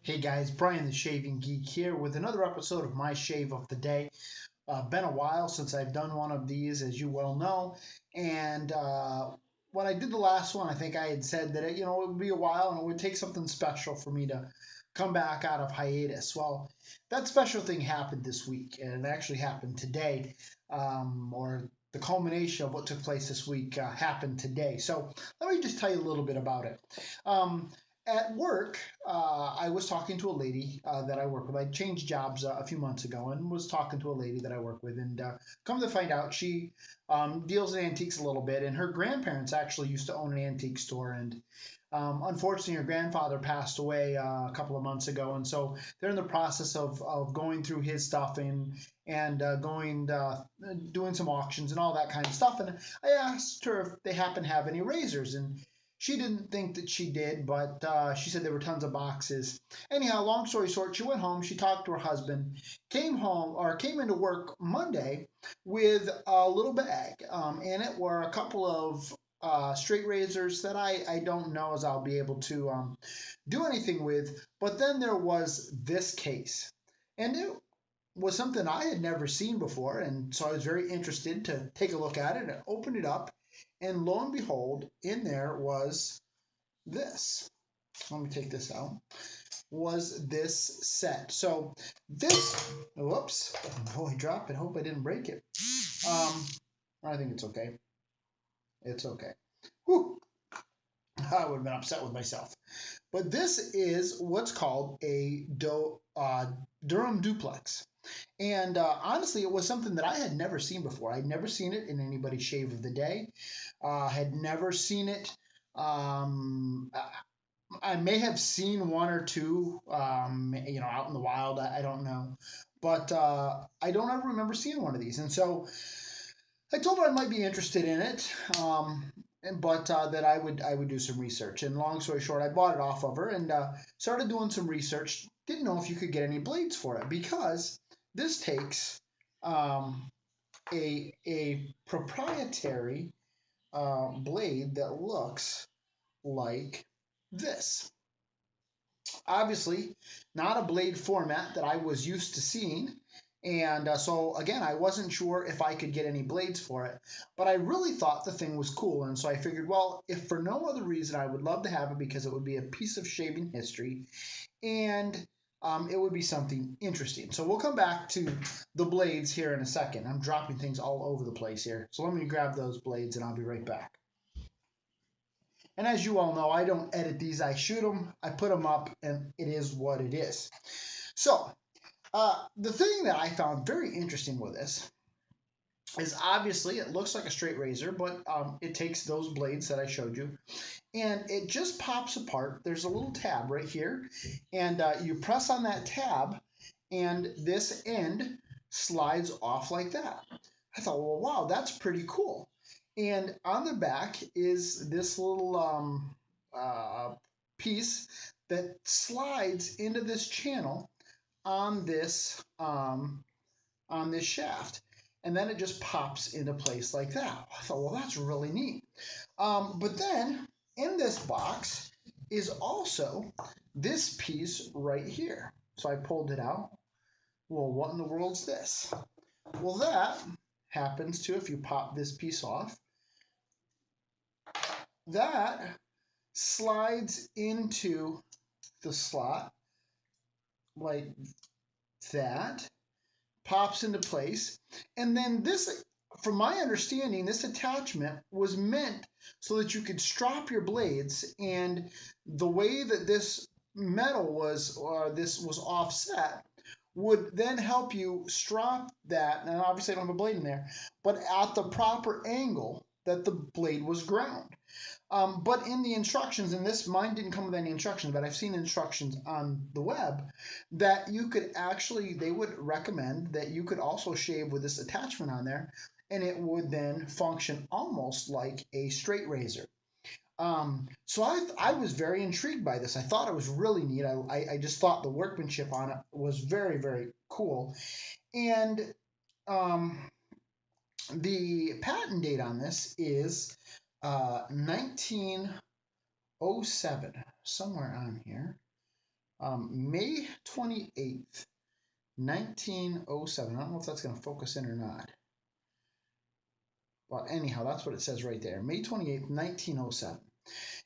Hey guys, Brian the Shaving Geek here with another episode of my shave of the day. Been a while since I've done one of these, as you well know, and when I did the last one, I think I had said that it would be a while and it would take something special for me to come back out of hiatus. Well, that special thing happened this week, and it actually happened today, or the culmination of what took place this week happened today. So let me just tell you a little bit about it. Um, at work, I was talking to a lady that I work with. I changed jobs a few months ago and was talking to a lady that I work with. And come to find out, she deals in antiques a little bit. And her grandparents actually used to own an antique store. And unfortunately, her grandfather passed away a couple of months ago. And so they're in the process of going through his stuff and doing some auctions and all that kind of stuff. And I asked her if they happen to have any razors. And she didn't think that she did, but she said there were tons of boxes. Anyhow, long story short, she went home. She talked to her husband, came into work Monday with a little bag. In it were a couple of straight razors that I don't know as I'll be able to do anything with. But then there was this case, and it was something I had never seen before, and so I was very interested to take a look at it and opened it up. And lo and behold, in there was this. Let me take this out. Was this set. So this, whoops, oh, I dropped it. Hope I didn't break it. Um, I think it's okay. It's okay. Whew, I would have been upset with myself. But this is what's called a Durham Duplex. And honestly, it was something that I had never seen before. I'd never seen it in anybody's shave of the day. Had never seen it. Um, I may have seen one or two, out in the wild. I don't know, but I don't ever remember seeing one of these. And so I told her I might be interested in it, but that I would do some research. And long story short, I bought it off of her and started doing some research. Didn't know if you could get any blades for it because this takes a proprietary blade that looks like this. Obviously, not a blade format that I was used to seeing. And so, again, I wasn't sure if I could get any blades for it, but I really thought the thing was cool. And so I figured, well, if for no other reason, I would love to have it because it would be a piece of shaving history and it would be something interesting. So we'll come back to the blades here in a second. I'm dropping things all over the place here. So let me grab those blades and I'll be right back. And as you all know, I don't edit these, I shoot them, I put them up, and it is what it is. So, the thing that I found very interesting with this is obviously it looks like a straight razor, but it takes those blades that I showed you and it just pops apart. There's a little tab right here, and you press on that tab, and this end slides off like that. I thought, well, wow, that's pretty cool. And on the back is this little piece that slides into this channel on this shaft, and then it just pops into place like that. I thought, well, that's really neat. But then in this box is also this piece right here. So I pulled it out. Well, what in the world's this? Well, that happens to, if you pop this piece off, that slides into the slot like that, pops into place. And then this, from my understanding, this attachment was meant so that you could strap your blades. And the way that this metal was, or this was offset, would then help you strap that. And obviously, I don't have a blade in there, but at the proper angle that the blade was ground. But in the instructions, and this mine didn't come with any instructions, but I've seen instructions on the web that you could actually, they would recommend that you could also shave with this attachment on there, and it would then function almost like a straight razor. So I was very intrigued by this. I thought it was really neat. I just thought the workmanship on it was very, very cool. And um, the patent date on this is 1907, somewhere on here. May 28th, 1907. I don't know if that's going to focus in or not. But anyhow, that's what it says right there. May 28th, 1907.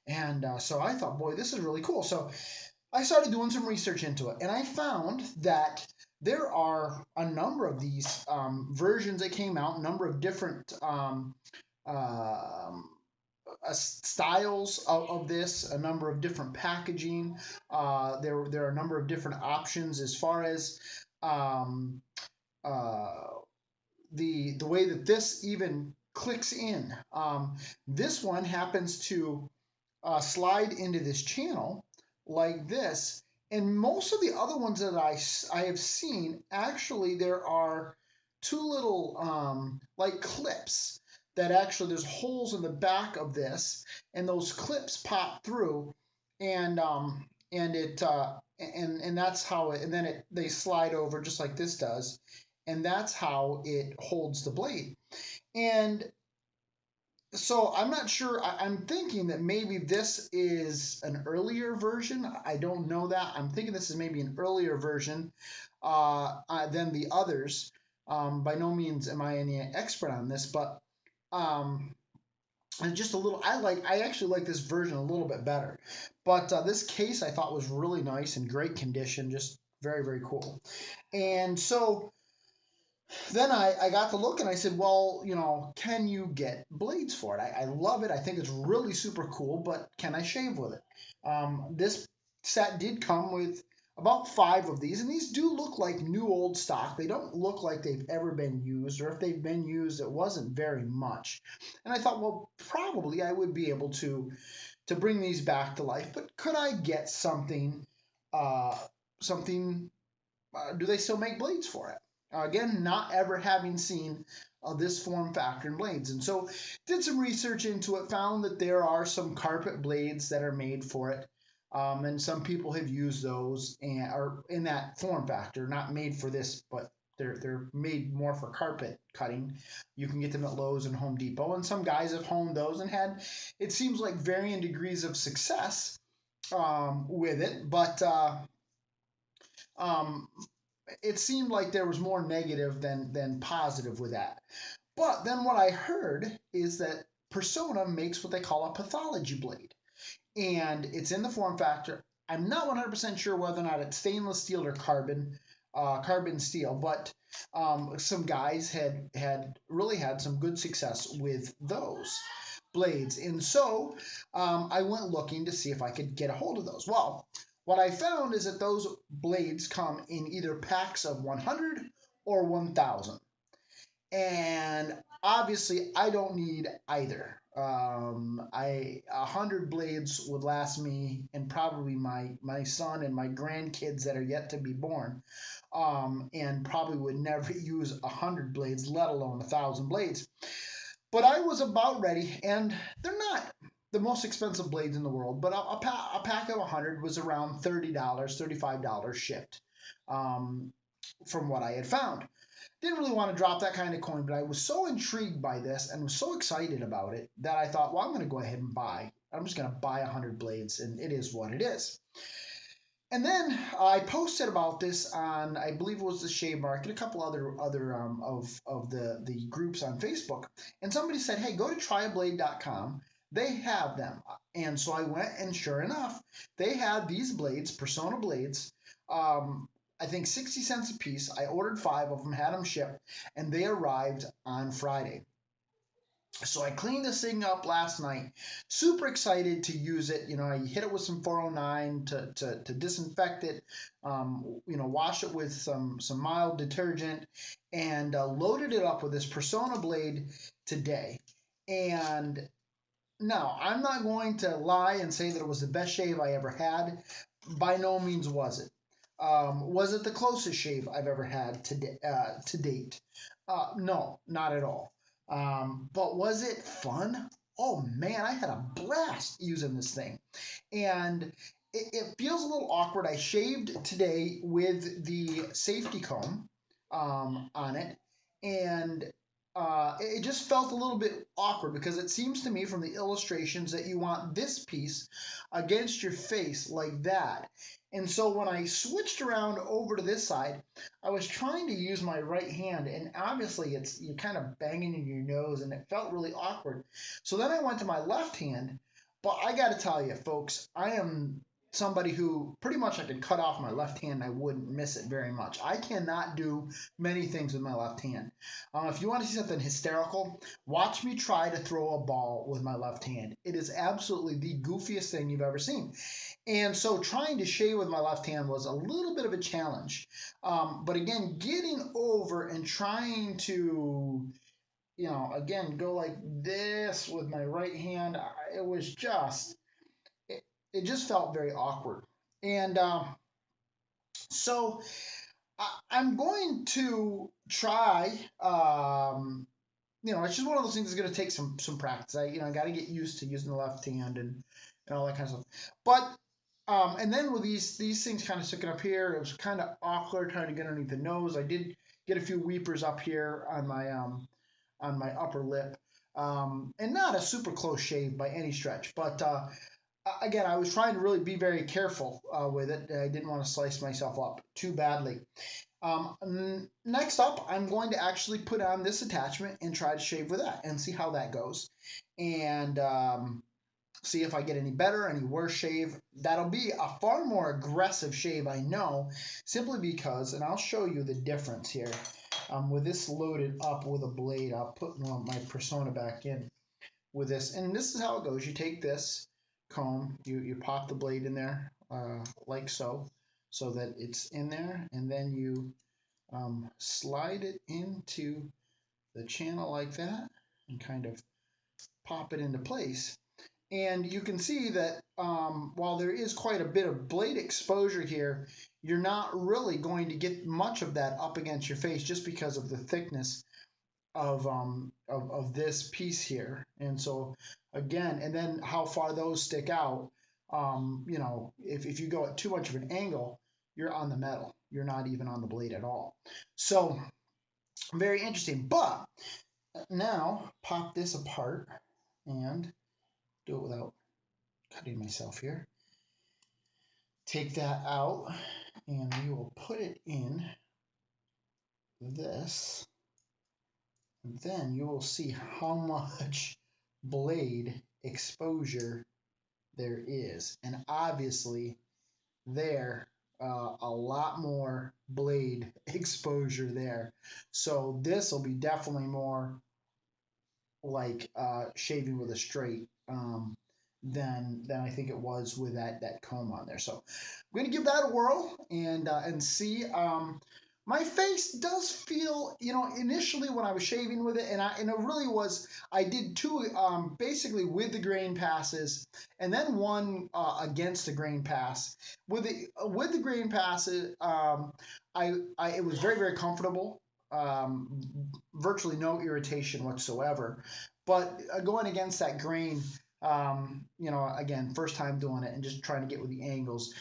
And so I thought, boy, this is really cool. So I started doing some research into it, and I found that there are a number of these versions that came out, a number of different um, styles of this, a number of different packaging. There are a number of different options as far as um, uh, the way that this even clicks in. This one happens to slide into this channel like this. And most of the other ones that I have seen, actually, there are two little like clips that actually there's holes in the back of this, and those clips pop through, and it and that's how it, and then they slide over just like this does, and that's how it holds the blade. And so I'm not sure. I'm thinking that maybe this is an earlier version. I don't know that. I'm thinking this is maybe an earlier version than the others. By no means am I any expert on this, but um, just a little. I actually like this version a little bit better. But this case I thought was really nice and great condition. Just very, very cool. And so then I got to look and I said, well, can you get blades for it? I love it. I think it's really super cool, but can I shave with it? This set did come with about 5 of these, and these do look like new old stock. They don't look like they've ever been used, or if they've been used, it wasn't very much. And I thought, well, probably I would be able to bring these back to life, but could I get something, uh, something do they still make blades for it? Again, not ever having seen this form factor in blades. And so did some research into it, found that there are some carpet blades that are made for it. And some people have used those and are in that form factor, not made for this, but they're made more for carpet cutting. You can get them at Lowe's and Home Depot, and some guys have honed those and had, it seems like, varying degrees of success with it. But um, it seemed like there was more negative than positive with that. But then what I heard is that Persona makes what they call a pathology blade, and it's in the form factor. I'm not 100% sure whether or not it's stainless steel or carbon steel, but some guys had really had some good success with those blades, and so I went looking to see if I could get a hold of those. Well, what I found is that those blades come in either packs of 100 or 1,000, and obviously I don't need either. 100 blades would last me and probably my son and my grandkids that are yet to be born, and probably would never use 100 blades, let alone 1,000 blades. But I was about ready, and they're not the most expensive blades in the world, but a pack of 100 was around $30, $35 shipped, um, from what I had found. Didn't really want to drop that kind of coin, but I was so intrigued by this and was so excited about it that I thought, well, I'm going to go ahead and buy. I'm just going to buy 100 blades, and it is what it is. And then I posted about this on, I believe it was the Shave Market, a couple other of the groups on Facebook, and somebody said, "Hey, go to tryablade.com. They have them." And so I went, and sure enough, they had these blades, Persona blades. I think 60 cents a piece. I ordered 5 of them, had them shipped, and they arrived on Friday. So I cleaned this thing up last night. Super excited to use it. I hit it with some 409 to disinfect it. Wash it with some mild detergent, and loaded it up with this Persona blade today. And now I'm not going to lie and say that it was the best shave I ever had. By no means was it. Was it the closest shave I've ever had to date? No, not at all. But was it fun? Oh man, I had a blast using this thing. And it feels a little awkward. I shaved today with the safety comb on it, and it just felt a little bit awkward because it seems to me from the illustrations that you want this piece against your face like that. And so when I switched around over to this side, I was trying to use my right hand, and obviously you're kind of banging in your nose, and it felt really awkward. So then I went to my left hand, but I got to tell you, folks, I am somebody who pretty much I could cut off my left hand, and I wouldn't miss it very much. I cannot do many things with my left hand. If you want to see something hysterical, watch me try to throw a ball with my left hand. It is absolutely the goofiest thing you've ever seen. And so trying to shave with my left hand was a little bit of a challenge. But again, getting over and trying to, again, go like this with my right hand, it was just, it just felt very awkward. And so I'm going to try, it's just one of those things that's going to take some practice. I got to get used to using the left hand and all that kind of stuff. But and then with these things kind of sticking up here, it was kind of awkward trying to get underneath the nose. I did get a few weepers up here on my upper lip, and not a super close shave by any stretch. But again, I was trying to really be very careful with it. I didn't want to slice myself up too badly. Next up, I'm going to actually put on this attachment and try to shave with that and see how that goes. And see if I get any better, any worse shave. That'll be a far more aggressive shave, I know, simply because, and I'll show you the difference here. With this loaded up with a blade, I'll put my persona back in with this. And this is how it goes. You take this comb, you pop the blade in there like so that it's in there, and then you slide it into the channel like that and kind of pop it into place. And you can see that while there is quite a bit of blade exposure here, you're not really going to get much of that up against your face just because of the thickness of this piece here. And so again, and then how far those stick out, if you go at too much of an angle, you're on the metal. You're not even on the blade at all. So very interesting. But now pop this apart and do it without cutting myself here. Take that out and we will put it in this. And then you will see how much blade exposure there is. And obviously there a lot more blade exposure there. So this will be definitely more like shaving with a straight than I think it was with that comb on there. So I'm going to give that a whirl and see. My face does feel, initially when I was shaving with it, and it really was. I did two basically with the grain passes, and then one against the grain pass. With the grain passes, it was very very comfortable. Virtually no irritation whatsoever. But going against that grain, again, first time doing it and just trying to get with the angles,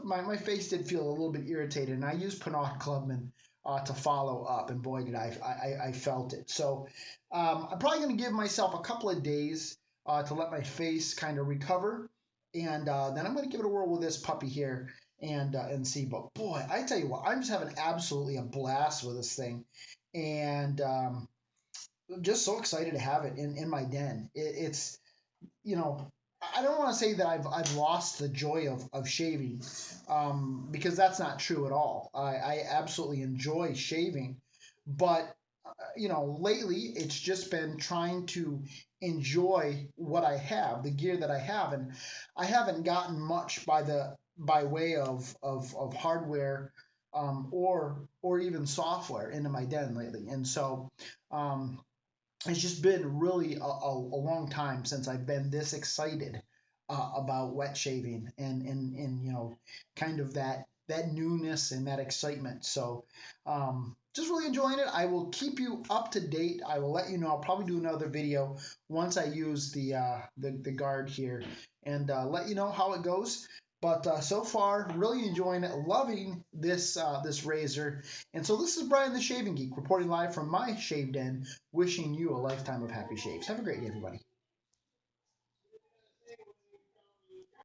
my face did feel a little bit irritated, and I used Pinot Clubman to follow up, and boy, did I felt it. So I'm probably going to give myself a couple of days to let my face kind of recover, and then I'm going to give it a whirl with this puppy here and see. But boy, I tell you what, I'm just having absolutely a blast with this thing, and just so excited to have it in my den. It's I don't want to say that I've lost the joy of shaving, because that's not true at all. I absolutely enjoy shaving, but lately it's just been trying to enjoy what I have, the gear that I have, and I haven't gotten much by way of hardware, or even software into my den lately, and so. It's just been really a long time since I've been this excited about wet shaving and kind of that newness and that excitement. So just really enjoying it. I will keep you up to date. I will let you know. I'll probably do another video once I use the guard here and let you know how it goes. But so far, really enjoying it, loving this razor. And so this is Brian the Shaving Geek reporting live from my shave den, wishing you a lifetime of happy shaves. Have a great day, everybody.